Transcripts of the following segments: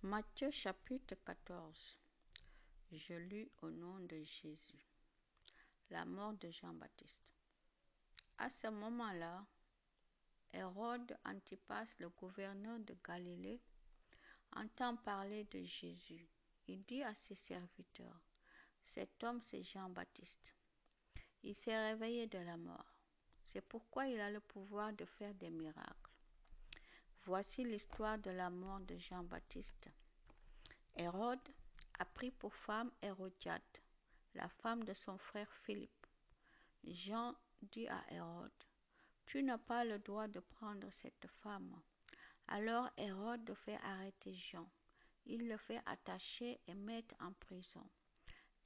Matthieu chapitre 14. Je lus au nom de Jésus. La mort de Jean-Baptiste. À ce moment-là, Hérode Antipas, le gouverneur de Galilée, entend parler de Jésus. Il dit à ses serviteurs, « Cet homme, c'est Jean-Baptiste. Il s'est réveillé de la mort. C'est pourquoi il a le pouvoir de faire des miracles. » Voici l'histoire de la mort de Jean-Baptiste. Hérode a pris pour femme Hérodiade, la femme de son frère Philippe. Jean dit à Hérode, « Tu n'as pas le droit de prendre cette femme. » Alors Hérode fait arrêter Jean. Il le fait attacher et mettre en prison.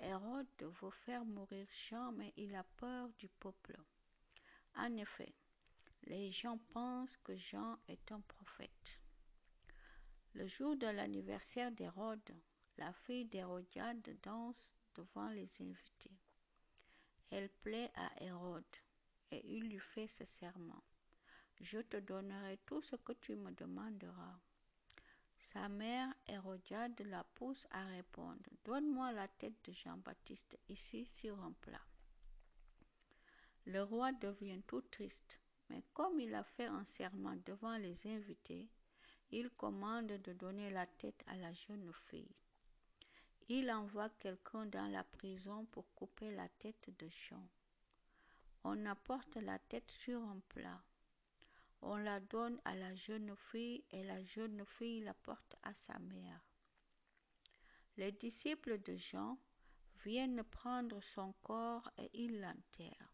Hérode veut faire mourir Jean, mais il a peur du peuple. En effet, les gens pensent que Jean est un prophète. Le jour de l'anniversaire d'Hérode, la fille d'Hérodiade danse devant les invités. Elle plaît à Hérode et il lui fait ce serment. « Je te donnerai tout ce que tu me demanderas. » Sa mère Hérodiade la pousse à répondre « Donne-moi la tête de Jean-Baptiste ici sur un plat. » Le roi devient tout triste, mais comme il a fait un serment devant les invités, il commande de donner la tête à la jeune fille. Il envoie quelqu'un dans la prison pour couper la tête de Jean. On apporte la tête sur un plat. On la donne à la jeune fille et la jeune fille la porte à sa mère. Les disciples de Jean viennent prendre son corps et ils l'enterrent.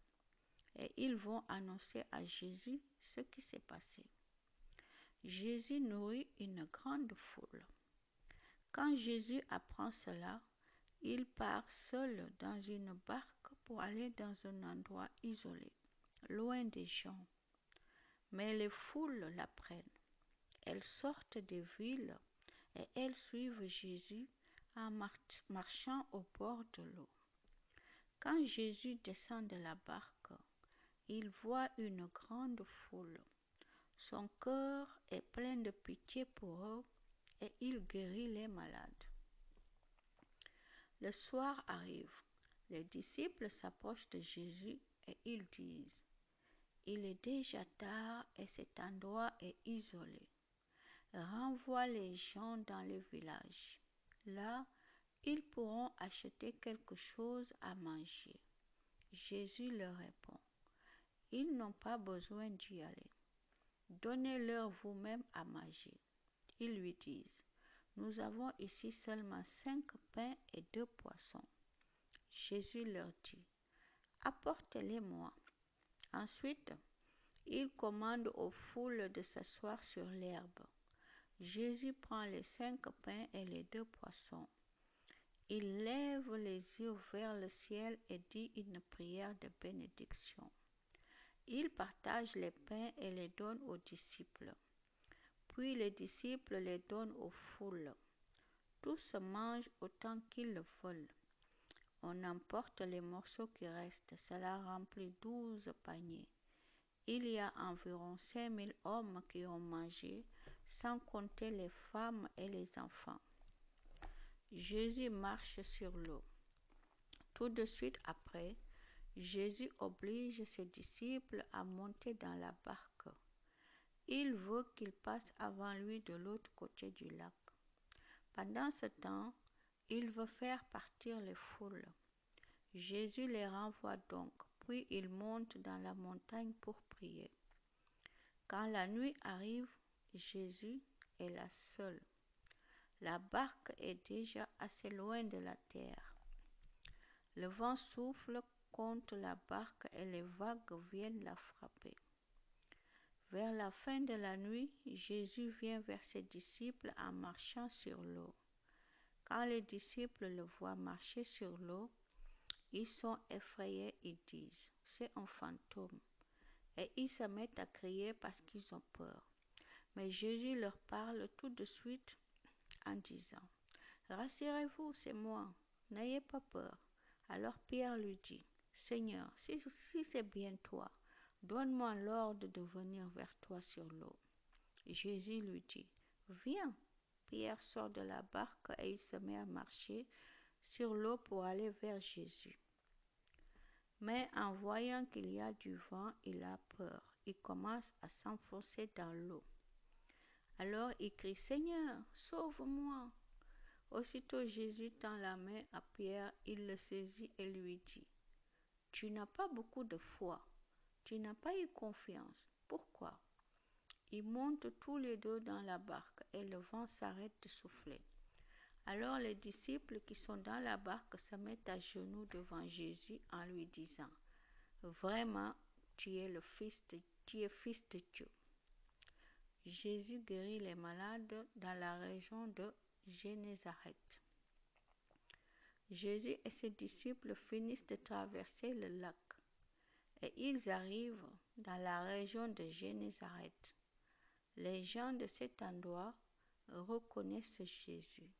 Et ils vont annoncer à Jésus ce qui s'est passé. Jésus nourrit une grande foule. Quand Jésus apprend cela, il part seul dans une barque pour aller dans un endroit isolé, loin des gens. Mais les foules l'apprennent. Elles sortent des villes et elles suivent Jésus en marchant au bord de l'eau. Quand Jésus descend de la barque, il voit une grande foule. Son cœur est plein de pitié pour eux et il guérit les malades. Le soir arrive. Les disciples s'approchent de Jésus et ils disent, « Il est déjà tard et cet endroit est isolé. Renvoie les gens dans le village. Là, ils pourront acheter quelque chose à manger. » Jésus leur répond, « Ils n'ont pas besoin d'y aller. Donnez-leur vous-même à manger. » Ils lui disent, « Nous avons ici seulement 5 pains et 2 poissons. » Jésus leur dit, « Apportez-les-moi. » Ensuite, il commande aux foules de s'asseoir sur l'herbe. Jésus prend les 5 pains et les 2 poissons. Il lève les yeux vers le ciel et dit une prière de bénédiction. Il partage les pains et les donne aux disciples. Puis les disciples les donnent aux foules. Tous se mangent autant qu'ils le veulent. On emporte les morceaux qui restent. Cela remplit 12 paniers. Il y a environ 5000 hommes qui ont mangé, sans compter les femmes et les enfants. Jésus marche sur l'eau. Tout de suite après, Jésus oblige ses disciples à monter dans la barque. Il veut qu'ils passent avant lui de l'autre côté du lac. Pendant ce temps, il veut faire partir les foules. Jésus les renvoie donc, puis il monte dans la montagne pour prier. Quand la nuit arrive, Jésus est là seul. La barque est déjà assez loin de la terre. Le vent souffle contre la barque et les vagues viennent la frapper. Vers la fin de la nuit, Jésus vient vers ses disciples en marchant sur l'eau. Quand les disciples le voient marcher sur l'eau, ils sont effrayés et disent « C'est un fantôme » et ils se mettent à crier parce qu'ils ont peur. Mais Jésus leur parle tout de suite en disant « Rassurez-vous, c'est moi, n'ayez pas peur. » Alors Pierre lui dit « Seigneur, si c'est bien toi, donne-moi l'ordre de venir vers toi sur l'eau. » Jésus lui dit « Viens. » Pierre sort de la barque et il se met à marcher sur l'eau pour aller vers Jésus. Mais en voyant qu'il y a du vent, il a peur. Il commence à s'enfoncer dans l'eau. Alors il crie, « Seigneur, sauve-moi !» Aussitôt Jésus tend la main à Pierre, il le saisit et lui dit, « Tu n'as pas beaucoup de foi, tu n'as pas eu confiance. Pourquoi ?» Ils montent tous les deux dans la barque et le vent s'arrête de souffler. Alors les disciples qui sont dans la barque se mettent à genoux devant Jésus en lui disant, « Vraiment, tu es fils de Dieu. » Jésus guérit les malades dans la région de Génézareth. Jésus et ses disciples finissent de traverser le lac et ils arrivent dans la région de Génézareth. Les gens de cet endroit reconnaissent Jésus.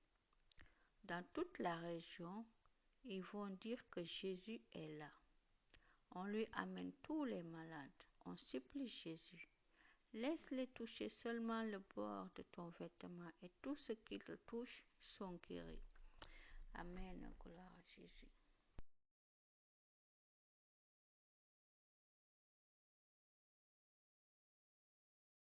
Dans toute la région, ils vont dire que Jésus est là. On lui amène tous les malades. On supplie Jésus. Laisse-les toucher seulement le bord de ton vêtement et tous ceux qui le touchent sont guéris. Amen. Gloire à Jésus.